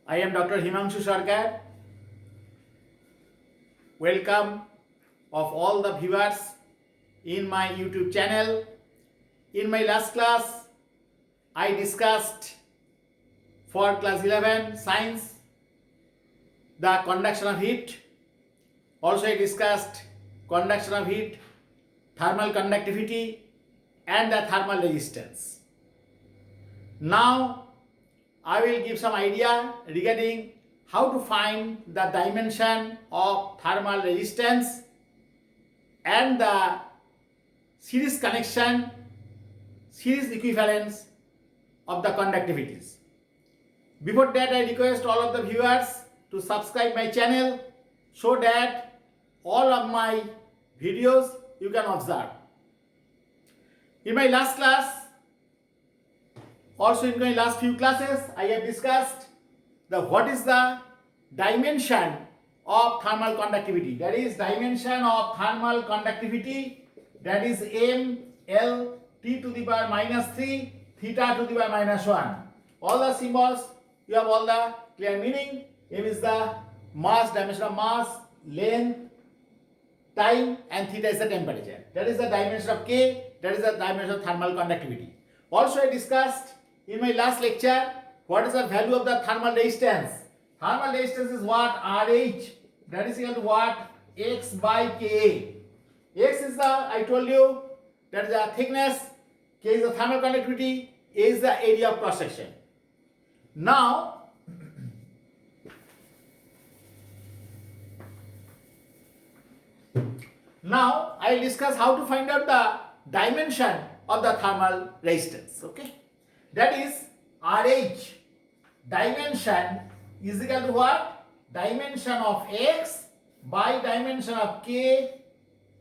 I am Dr. Himanshu Sarkar. Welcome of all the viewers in my YouTube channel. In my last class, I discussed for class 11 science the conduction of heat. Also, I discussed conduction of heat, thermal conductivity, and the thermal resistance. Now, I will give some idea regarding how to find the dimension of thermal resistance and the series connection, series equivalence of the conductivities. Before that, I request all of the viewers to subscribe my channel so that all of my videos you can observe. In my last class, also in my last few classes, I have discussed what is the dimension of thermal conductivity. That is dimension of thermal conductivity, that is m l t to the power minus 3 theta to the power minus 1. All the symbols, you have all the clear meaning. M is the mass, dimension of mass, length, time, and theta is the temperature. That is the dimension of K, that is the dimension of thermal conductivity. Also I discussed in my last lecture what is the value of the thermal resistance. Thermal resistance is what? RH, that is equal to what? X by Ka. X is the, I told you, that is the thickness, K is the thermal conductivity, A is the area of cross section. Now I will discuss how to find out the dimension of the thermal resistance. Okay, that is RH dimension is equal to what? Dimension of X by dimension of K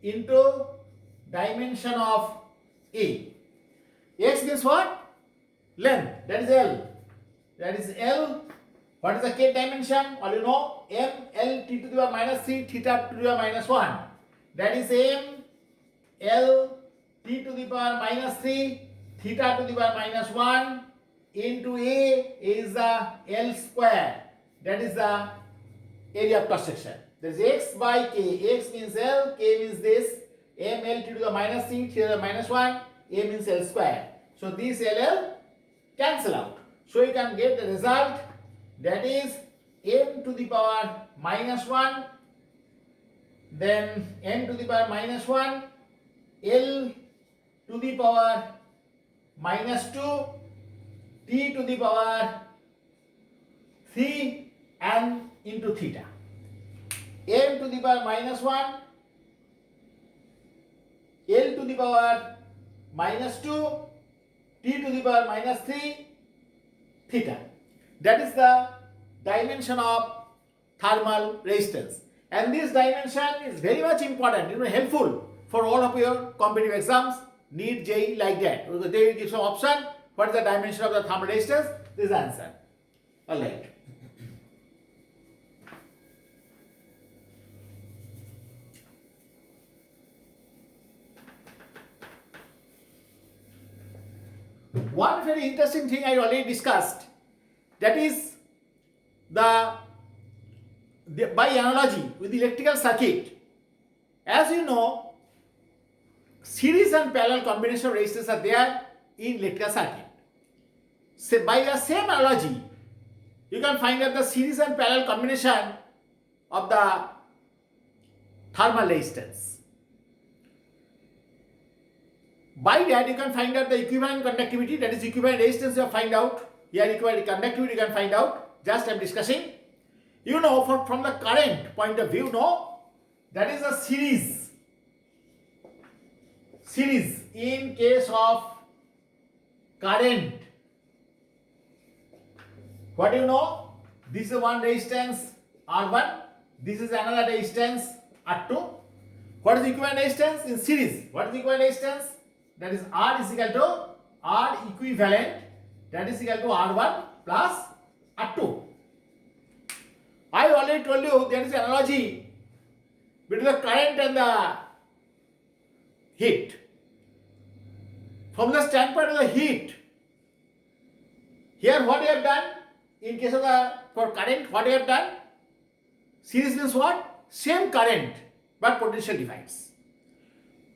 into dimension of A. X means what? Length, that is L. That is L. What is the K dimension? All you know, m l t to the power minus 3 theta to the power minus 1. That is m l t to the power minus 3 theta to the power minus 1 into A is the L square. That is the area of cross section. There is X by K. X means L, K means this. M L T to the minus 3, T to the minus 1, A means L square. So these L cancel out. So you can get the result, that is M to the power minus 1, then N to the power minus 1, L to the power minus 2, T to the power 3 and into theta. M to the power minus 1, L to the power minus 2, T to the power minus 3, theta. That is the dimension of thermal resistance. And this dimension is very much important, helpful for all of your competitive exams, NEET, JEE, like that. They will give some option, what is the dimension of the thermal resistance? This is the answer. Alright. One very interesting thing I already discussed, that is by analogy with the electrical circuit. As you know, series and parallel combination of resistors are there in electrical circuit. So by the same analogy, you can find out the series and parallel combination of the thermal resistance. By that you can find out the equivalent conductivity, that is equivalent resistance you find out. Here equivalent conductivity you can find out. Just I am discussing. You know, from the current point of view, that is a series. Series in case of current. What do you know? This is one resistance R1. This is another resistance R2. What is the equivalent resistance in series? What is the equivalent resistance? That is R is equal to R equivalent, that is equal to R1 plus R2. I already told you there is an analogy between the current and the heat. From the standpoint of the heat, here what we have done, in case of the for current, what we have done? Series means what? Same current but potential divides.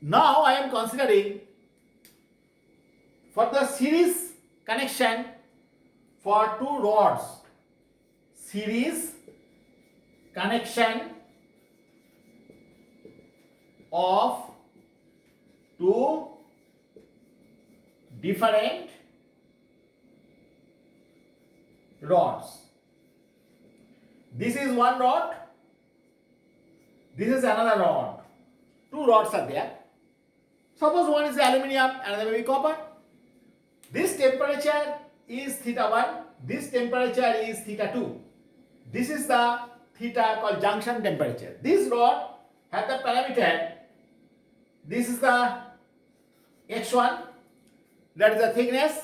Now I am considering for the series connection for two rods. Series connection of two different rods. This is one rod, this is another rod. Two rods are there. Suppose one is aluminium, another may be copper. This temperature is theta 1, this temperature is theta 2. This is the theta called junction temperature. This rod has the parameter, this is the x1, that is the thickness,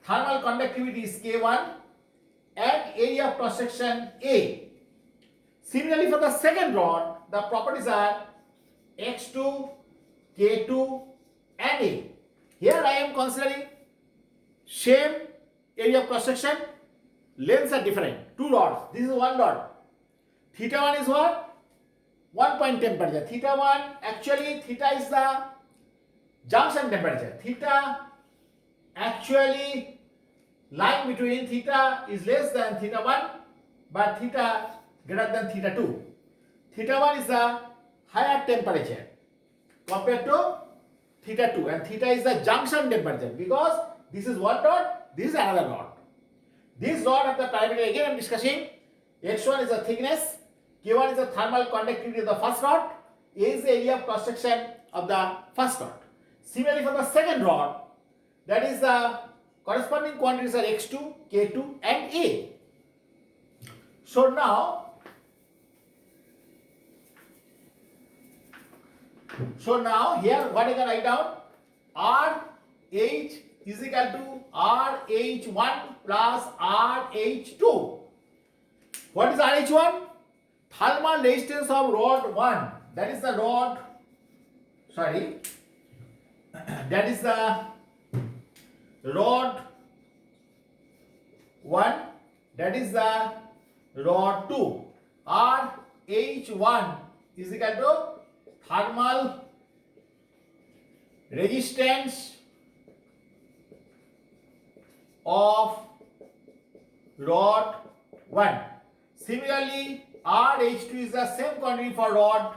thermal conductivity is K1, and area of cross section A. Similarly, for the second rod, the properties are x2, K2, and A. Here I am considering same area of cross section, lengths are different. Two rods. This is one rod. Theta 1 is what? 1 point temperature. Theta 1, actually theta is the junction temperature. Theta actually line between theta is less than theta 1 but theta greater than theta 2. Theta 1 is the higher temperature compared to theta 2, and theta is the junction temperature because this is one rod, this is another rod. This rod of the parameter again I am discussing. x1 is the thickness, k1 is the thermal conductivity of the first rod, a is the area of cross section of the first rod. Similarly, for the second rod, that is the corresponding quantities are x2, k2, and a. So now here what I can write down? RH is equal to RH1 plus RH2. What is RH1? Thermal resistance of rod 1. That is the rod, that is the rod 1, that is the rod 2. RH1 is equal to thermal resistance of rod 1. Similarly, RH2 is the same quantity for rod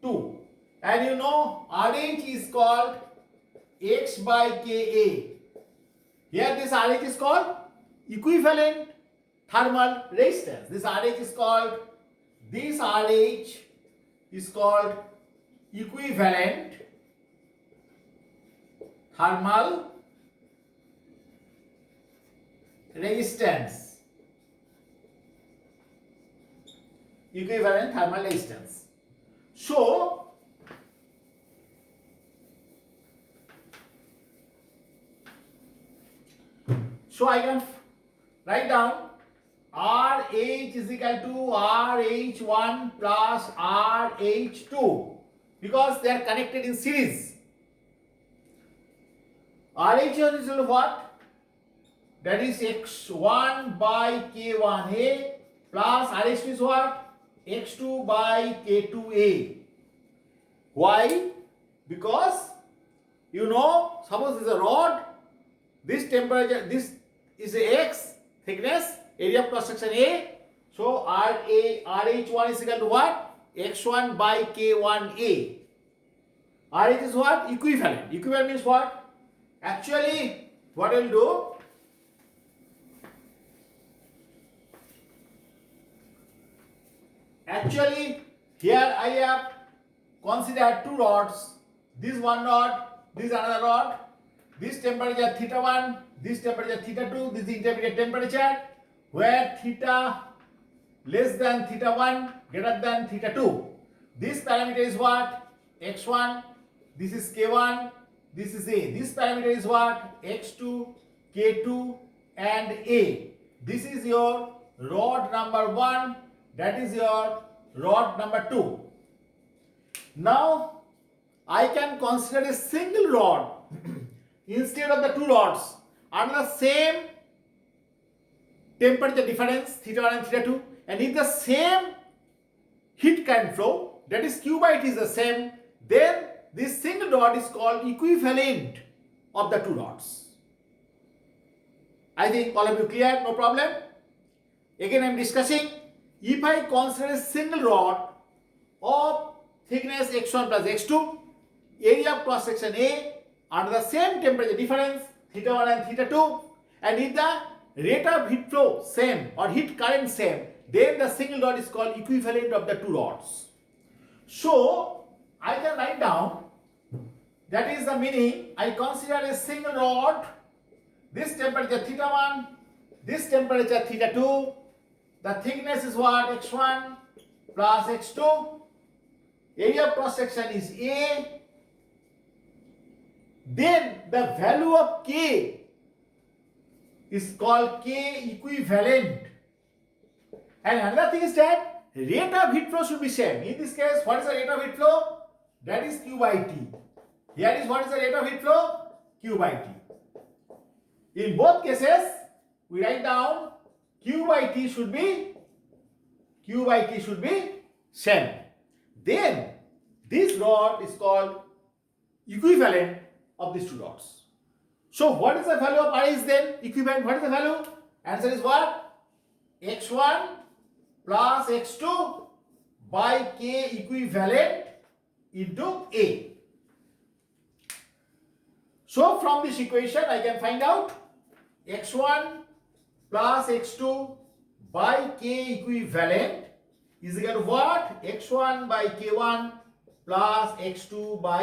2. And you know RH is called X by Ka. Here this RH is called equivalent thermal resistance. This RH is called equivalent thermal resistance. Equivalent thermal resistance. So I can write down RH is equal to RH1 plus RH2 because they are connected in series. RH1 is equal to what? That is x1 by k1a plus RH2 is what? x2 by k2a. Why? Because you know, suppose this is a rod, this temperature, this is a x thickness, area of cross section A. So RH1 is equal to what? x1 by k1a. RH is what? Equivalent. Equivalent means what? Actually, what I will do? Actually, here I have considered two rods. This one rod, this another rod. This temperature theta 1, this temperature theta 2, this is intermediate temperature where theta less than theta 1 greater than theta 2. This parameter is what? x1, this is k1, this is a. This parameter is what? x2, k2 and a. This is your rod number 1, that is your rod number 2. Now I can consider a single rod instead of the two rods under the same temperature difference theta 1 and theta 2, and if the same heat can flow, that is Q by T is the same, then this single rod is called equivalent of the two rods. I think all of you clear, no problem. Again I am discussing, if I consider a single rod of thickness x1 plus x2, area of cross section A under the same temperature difference theta 1 and theta 2, and if the rate of heat flow same or heat current same, then the single rod is called equivalent of the two rods. So I can write down, that is the meaning, I consider a single rod, this temperature theta 1, this temperature theta 2, the thickness is what, x1 plus x2, area of cross section is A, then the value of K is called K equivalent. And another thing is that rate of heat flow should be same. In this case, what is the rate of heat flow? That is Q by T. Here is what is the rate of heat flow? Q by T. In both cases, we write down Q by T should be same. Then this rod is called equivalent of these two rods. So what is the value of RH then? Equivalent, what is the value? Answer is what? x1 plus x2 by K equivalent into A. So from this equation I can find out x1 plus x2 by K equivalent is equal to what? x1 by K1 plus x2 by